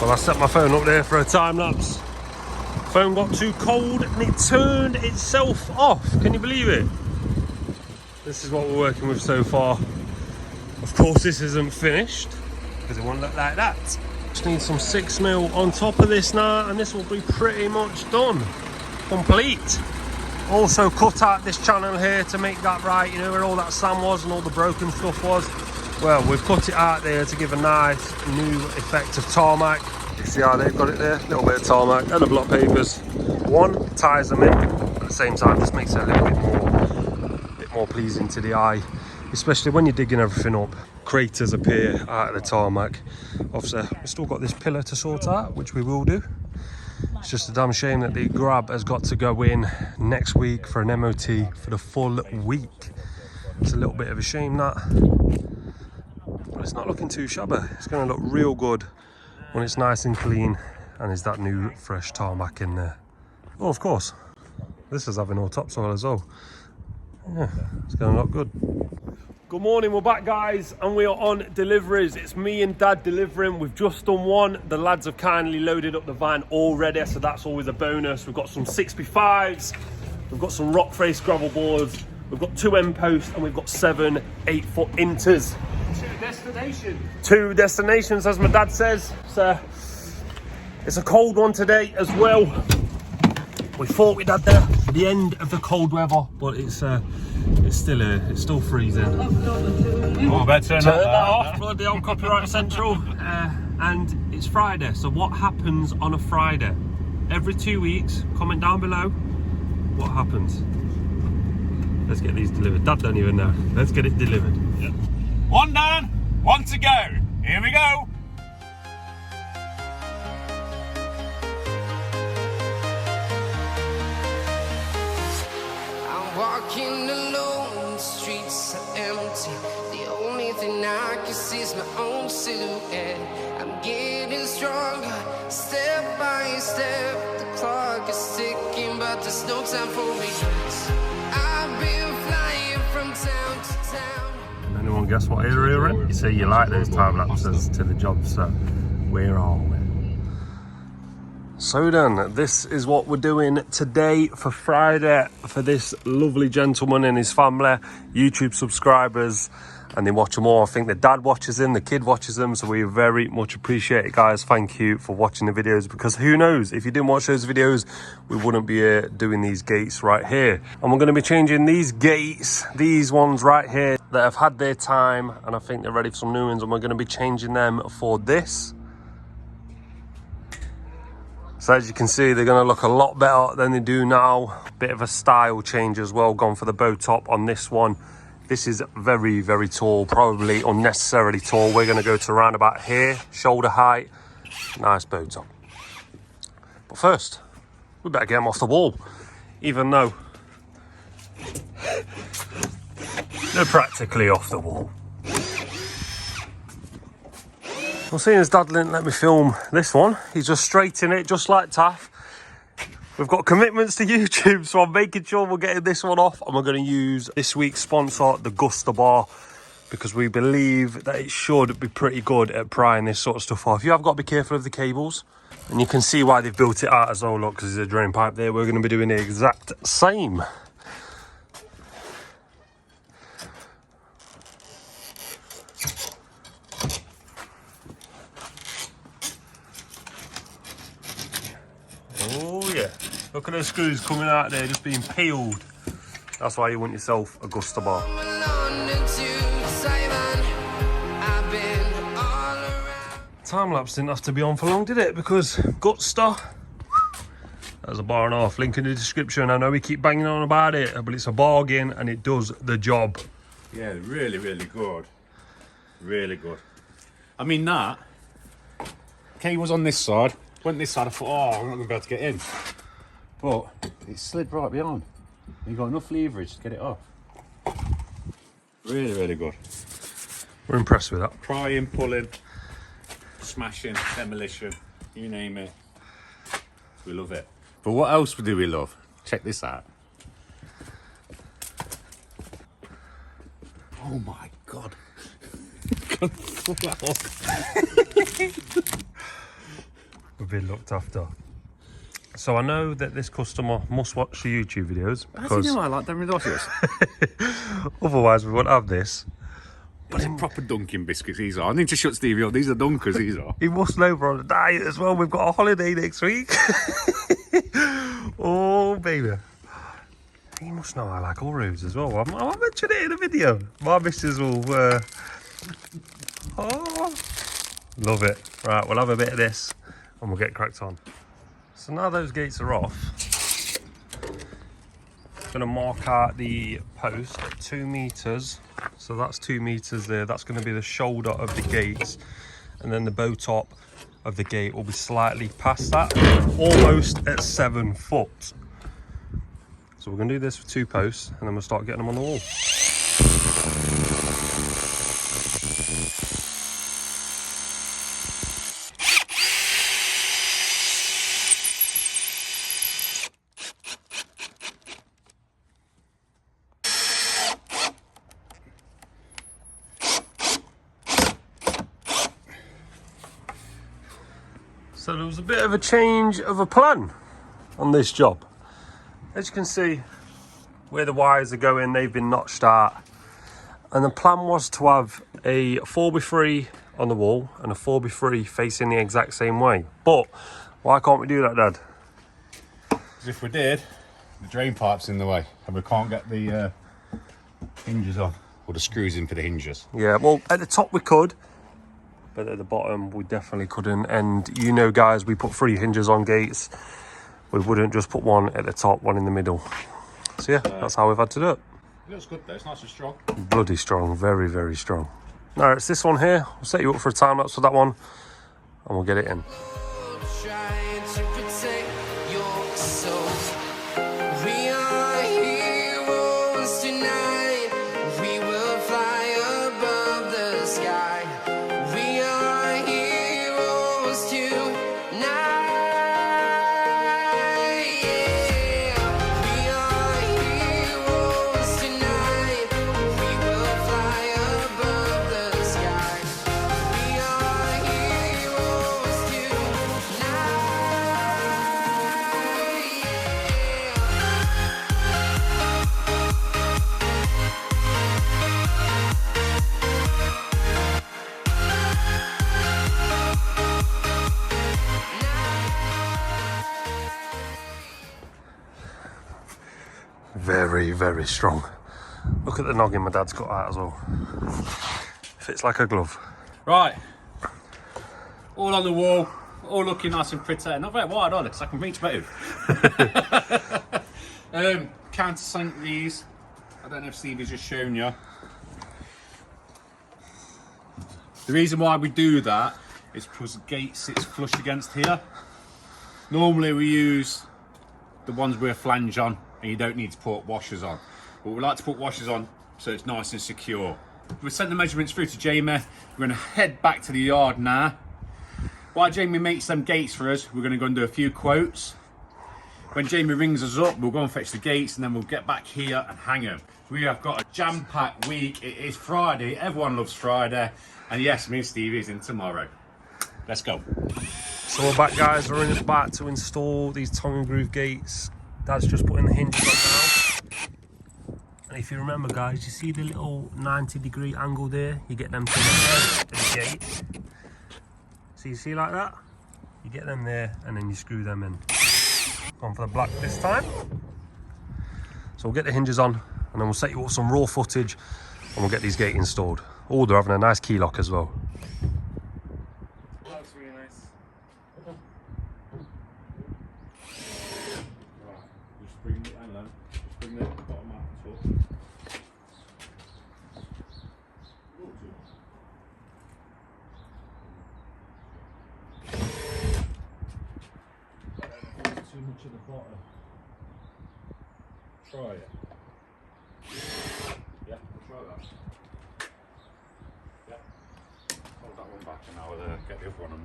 Well, I set my phone up there for a time lapse. Phone got too cold and it turned itself off. Can you believe it? This is what we're working with so far. Of course, this isn't finished because it won't look like that. Just need some 6mm on top of this now, and this will be pretty much done, complete. Also cut out this channel here to make that right, you know, where all that sand was and all the broken stuff was. Well, we've cut it out there to give a nice new effect of tarmac. You see how they've got it there? A little bit of tarmac and a block pavers. One ties them in, at the same time this makes it a little bit more pleasing to the eye, especially when you're digging everything up. Craters appear out of the tarmac. Obviously, we've still got this pillar to sort out, which we will do. It's just a damn shame that the grab has got to go in next week for an MOT for the full week. It's a little bit of a shame that. But it's not looking too shabby. It's going to look real good when it's nice and clean and there's that new fresh tarmac in there. Oh, of course, this is having all topsoil as well. Yeah, it's going to look good. Good morning, we're back, guys, and we are on deliveries. It's me and Dad delivering. We've just done one. The lads have kindly loaded up the van already, so that's always a bonus. We've got some 6x5s, we've got some rock face gravel boards, we've got 2 end posts, and we've got 7 8-foot inters. Two destinations, as my dad says. So it's a cold one today as well. We thought we'd had the end of the cold weather, but it's still freezing. Oh, better turn that off. Bloody on Copyright Central. And it's Friday. So what happens on a Friday? Every 2 weeks, comment down below what happens. Let's get these delivered. Dad don't even know. Let's get it delivered. Yep. One down, one to go. Here we go. I'm walking alone, the streets are empty. The only thing I can see is my own silhouette. I'm getting Step by step, the clock is ticking, but there's no time for regrets. I've been flying from town to town. Anyone guess what area we're in? You say you like those time lapses to the job, so where are we? So then, this is what we're doing today for Friday for this lovely gentleman and his family, YouTube subscribers, and they watch them all. I think the dad watches them, the kid watches them, so we very much appreciate it, guys. Thank you for watching the videos, because who knows, if you didn't watch those videos, we wouldn't be doing these gates right here. And we're going to be changing these gates, these ones right here that have had their time, and I think they're ready for some new ones, and we're going to be changing them for this. So as you can see, they're going to look a lot better than they do now. Bit of a style change as well, gone for the bow top on this one. This is very, very tall, probably unnecessarily tall. We're going to go to around about here, shoulder height, nice bow top. But first, we better get them off the wall, even though they're practically off the wall. Well, seeing as Dad didn't let me film this one, he's just straightening it, just like Taff. We've got commitments to YouTube, so I'm making sure we're getting this one off, and we're going to use this week's sponsor, the Guster Bar, because we believe that it should be pretty good at prying this sort of stuff off. You have got to be careful of the cables, and you can see why they've built it out as well, look, because there's a drain pipe there. We're going to be doing the exact same. Oh yeah, look at those screws coming out there, just being peeled. That's why you want yourself a Guster Bar. Time lapse didn't have to be on for long, did it? Because Guster, there's a bar and a half, link in the description. I know we keep banging on about it, but it's a bargain and it does the job. Yeah, really, really good. Really good. I mean, that cable's on this side. Went this side, I thought, oh, I'm not going to be able to get in. But it slid right behind. You've got enough leverage to get it off. Really, really good. We're impressed with that. Prying, pulling, smashing, demolition, you name it. We love it. But what else do we love? Check this out. Oh my God. We've been looked after. So I know that this customer must watch the YouTube videos, How do you know I like them ridiculous? otherwise we won't have this. But they're proper Dunkin' biscuits, these are. I need to shut Stevie up. These are Dunkers, these are. He must know we're on a diet as well. We've got a holiday next week. Oh, baby. He must know I like Oreos as well. I'll mention it in a video. My missus will... Oh, love it. Right, we'll have a bit of this and we'll get cracked on. So now those gates are off, I'm going to mark out the post at 2 meters. So that's 2 meters there. That's going to be the shoulder of the gates. And then the bow top of the gate will be slightly past that, almost at 7 foot. So we're going to do this for 2 posts and then we'll start getting them on the wall. So there was a bit of a change of a plan on this job. As you can see, where the wires are going, they've been notched out. And the plan was to have a 4x3 on the wall and a 4x3 facing the exact same way. But why can't we do that, Dad? Because if we did, the drain pipe's in the way and we can't get the hinges on. Or the screws in for the hinges. Yeah, well, at the top we could, but at the bottom we definitely couldn't. And you know, guys, we put 3 hinges on gates. We wouldn't just put one at the top, one in the middle. So yeah, that's how we've had to do it. It looks good though, it's nice and strong. Bloody strong, very, very strong. Now it's this one here. I'll set you up for a time lapse for that one and we'll get it in. Trying to protect your soul. We are heroes tonight. We will fly above the sky. We are heroes tonight. Very, very strong. Look at the noggin my dad's got out as well. Fits like a glove. Right, all on the wall, all looking nice and pretty. Not very wide on it, because I can reach both. Countersink these. I don't know if Stevie's just shown you. The reason why we do that is because the gate sits flush against here. Normally we use the ones with a flange on, and you don't need to put washers on. But we like to put washers on so it's nice and secure. We sent the measurements through to Jamie. We're going to head back to the yard now. While Jamie makes them gates for us, we're going to go and do a few quotes. When Jamie rings us up, we'll go and fetch the gates, and then we'll get back here and hang them. We have got a jam-packed week. It is Friday. Everyone loves Friday. And yes, me and Stevie is in tomorrow. Let's go. So we're back, guys. We're about to install these tongue and groove gates. Dad's just putting the hinges on now. And if you remember, guys, you see the little 90-degree angle there? You get them to the edge of the gate. So you see like that? You get them there and then you screw them in. Gone for the black this time. So we'll get the hinges on and then we'll set you up some raw footage and we'll get these gates installed. Oh, they're having a nice key lock as well. That's really nice. Right, just bring it and then just bring the bottom out the top. Too much at the bottom. Try it. Yeah, we'll try that. Yeah. Hold that one back and now we'll get the other one and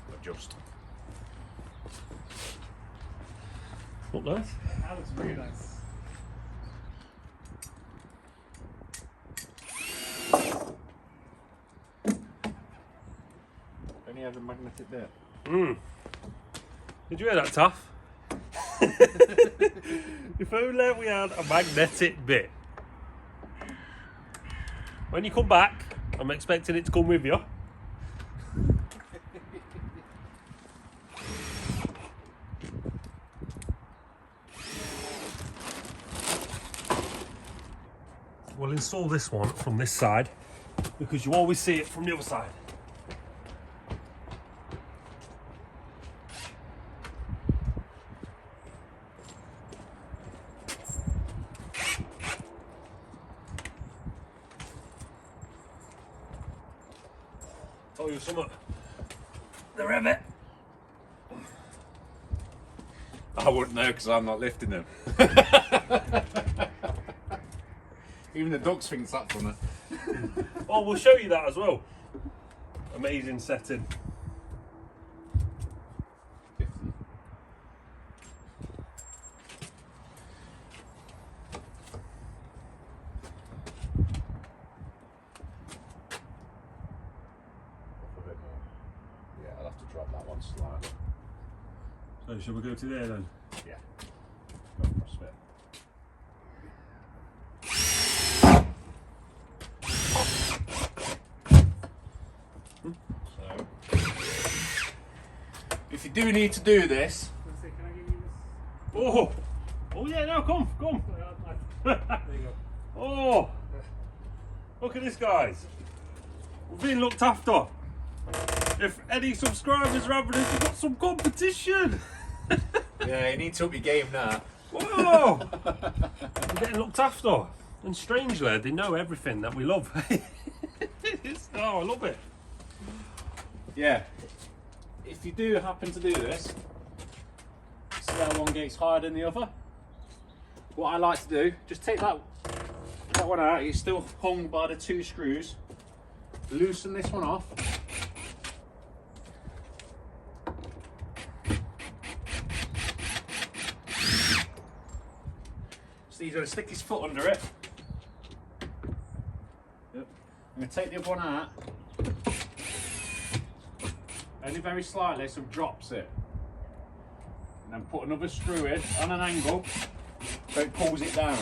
we'll adjust. Look nice. That looks really nice. Only have a magnetic bit. Did you hear that, Taff? If only we had a magnetic bit. When you come back, I'm expecting it to come with you. We'll install this one from this side because you always see it from the other side. Tell you something. The rivet. I wouldn't know because I'm not lifting them. Even the ducks think that's funny. Oh, we'll show you that as well. Amazing setting. Yeah, I'll have to drop that one slightly. So shall we go to there then? Yeah. Go across a bit. So, if you do need to do this, Oh! Oh yeah, now come. There you go. Oh! Look at this, guys. We're being looked after. If any subscribers are having this, we've got some competition. yeah, you need to up your game now. Whoa! We're getting looked after. And strangely, they know everything that we love. Oh, I love it. Yeah. If you do happen to do this, see how one gate's higher than the other? What I like to do, just take that one out, it's still hung by the two screws. Loosen this one off. Steve's going to stick his foot under it. Yep. I'm going to take the other one out. Only very slightly, so drops it. And then put another screw in on an angle so it pulls it down.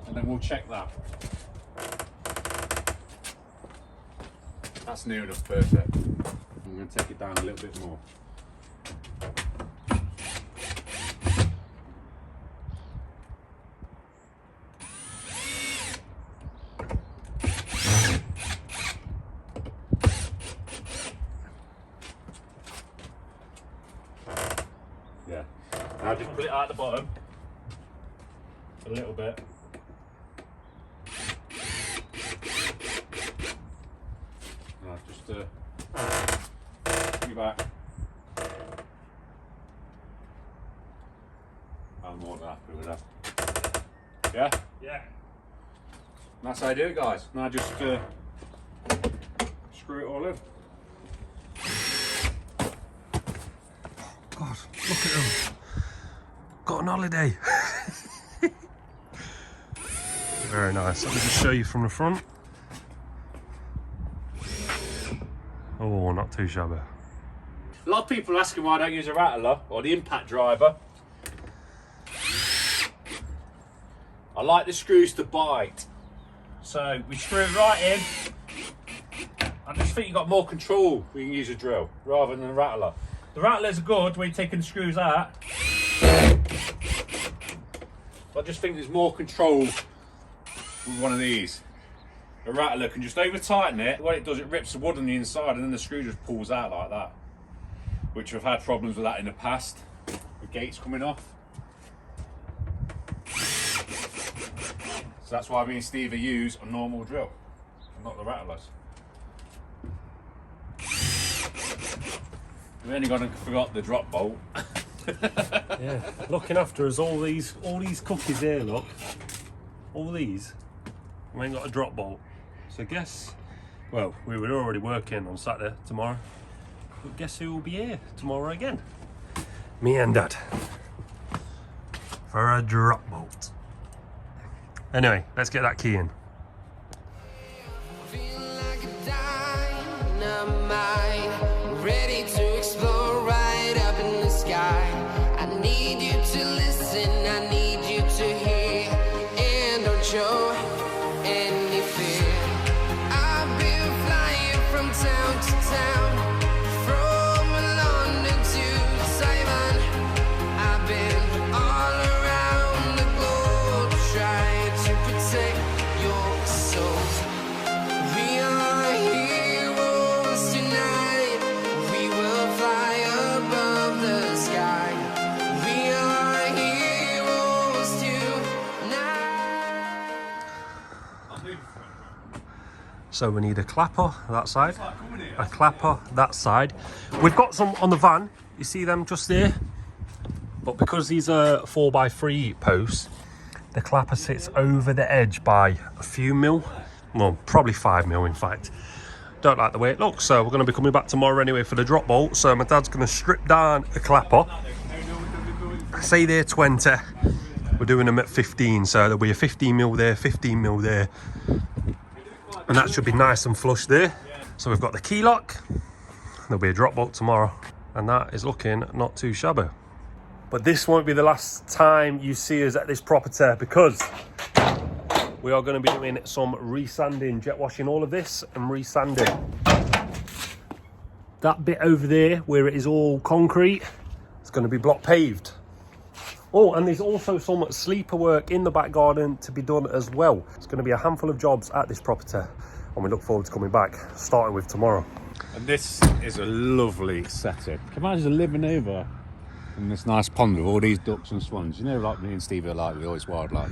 And then we'll check that. That's near enough perfect. I'm going to take it down a little bit more. Now just pull it out the bottom. A little bit. Now just bring it back. I'm more than happy with that. Yeah? Yeah. And that's how I do it, guys. Now just screw it all in. God, look at them. Got an holiday. Very nice. Let me just show you from the front. Oh, not too shabby. A lot of people are asking why I don't use a rattler or the impact driver. I like the screws to bite. So we screw it right in. I just think you've got more control when you use a drill rather than a rattler. The rattlers are good when you're taking the screws out. But I just think there's more control with one of these. A rattler can just over tighten it. What it does, it rips the wood on the inside and then the screw just pulls out like that. Which I've had problems with that in the past, with gates coming off. So that's why me and Stevie use a normal drill, not the rattlers. We've only gone and forgot the drop bolt. Yeah, looking after us, all these cookies here, look. All these, we ain't got a drop bolt. So guess, well, we were already working on Saturday, tomorrow. But guess who will be here tomorrow again? Me and Dad. For a drop bolt. Anyway, let's get that key in. Feel like a dynamite, ready to explode right up in the sky. I need you to listen, I need you to hear, and don't show any fear. I've been flying from town to town, from London to Taiwan. I've been all around the globe trying to protect your soul. We are heroes tonight. We will fly above the sky. We are heroes tonight. So we need a clapper that side, a clapper that side. We've got some on the van, you see them just there? But because these are 4x3 posts, the clapper sits over the edge by a few mil. Well, probably 5 mil in fact. Don't like the way it looks, so we're going to be coming back tomorrow anyway for the drop bolt. So my dad's going to strip down the clapper. Say they're 20, we're doing them at 15, so there'll be a 15 mil there, 15 mil there. And that should be nice and flush there. So we've got the key lock. There'll be a drop bolt tomorrow. And that is looking not too shabby. But this won't be the last time you see us at this property, because we are going to be doing some resanding, jet washing all of this and resanding. That bit over there where it is all concrete, it's going to be block paved. Oh, and there's also some sleeper work in the back garden to be done as well. It's going to be a handful of jobs at this property, and we look forward to coming back, starting with tomorrow. And this is a lovely setup. Can you imagine living over in this nice pond with all these ducks and swans? You know, like me and Stevie are like with all this wildlife.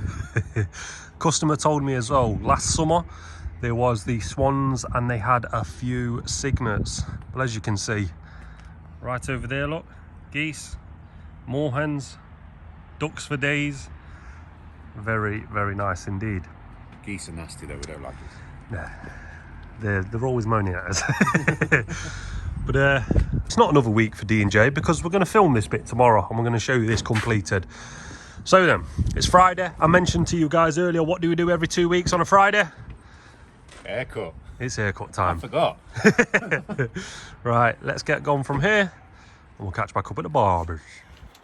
Customer told me as well, last summer there was the swans and they had a few cygnets. But as you can see, right over there, look, geese, moorhens, ducks for days. Very, very nice indeed. Geese are nasty though, we don't like it. Nah, they're always moaning at us. But it's not another week for D&J, because we're going to film this bit tomorrow and we're going to show you this completed. So then, it's Friday. I mentioned to you guys earlier, what do we do every 2 weeks on a Friday? Haircut. It's haircut time. I forgot. Right, let's get going from here and we'll catch back up at the barbers.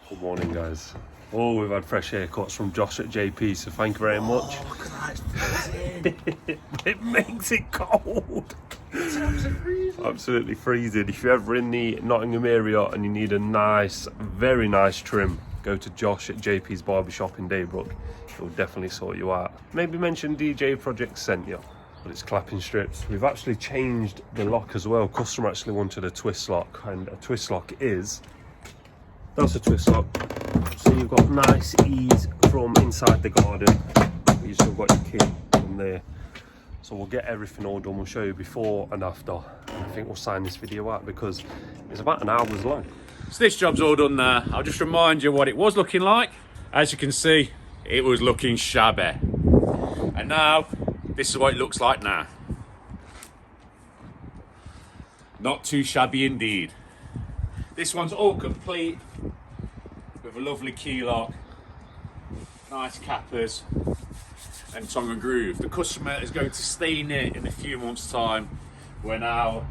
Good morning, guys. Oh, we've had fresh haircuts from Josh at JP, so thank you very much. Look at that, it's freezing. It makes it cold. It's absolutely freezing. Absolutely freezing. If you're ever in the Nottingham area and you need a nice, very nice trim, go to Josh at JP's barbershop in Daybrook. He'll definitely sort you out. Maybe mention DJ Project sent you, but it's clapping strips. We've actually changed the lock as well. Customer actually wanted a twist lock, and a twist lock is, that's a twist lock. So you've got nice ease from inside the garden. You've still got your key from there. So we'll get everything all done. We'll show you before and after. And I think we'll sign this video out because it's about an hour's long. So this job's all done there. I'll just remind you what it was looking like. As you can see, it was looking shabby. And now, this is what it looks like now. Not too shabby indeed. This one's all complete with a lovely key lock, nice cappers and tongue and groove. The customer is going to stay in it in a few months' time when our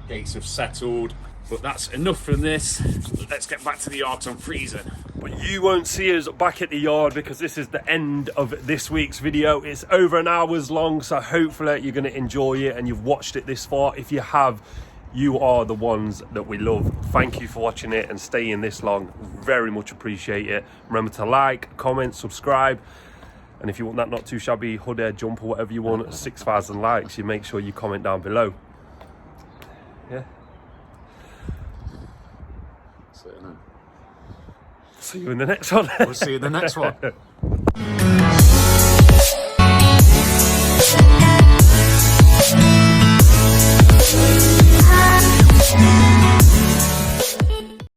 gates have settled. But that's enough from this. Let's get back to the yard 'cause I'm freezing. But you won't see us back at the yard because this is the end of this week's video. It's over an hour's long, so hopefully you're going to enjoy it and you've watched it this far. If you have, you are the ones that we love. Thank you for watching it and staying this long. Very much appreciate it. Remember to like, comment, subscribe. And if you want that not too shabby hoodie, jumper, whatever you want, 6,000 likes, you make sure you comment down below. Yeah. So, See you in the next one. we'll see you in the next one.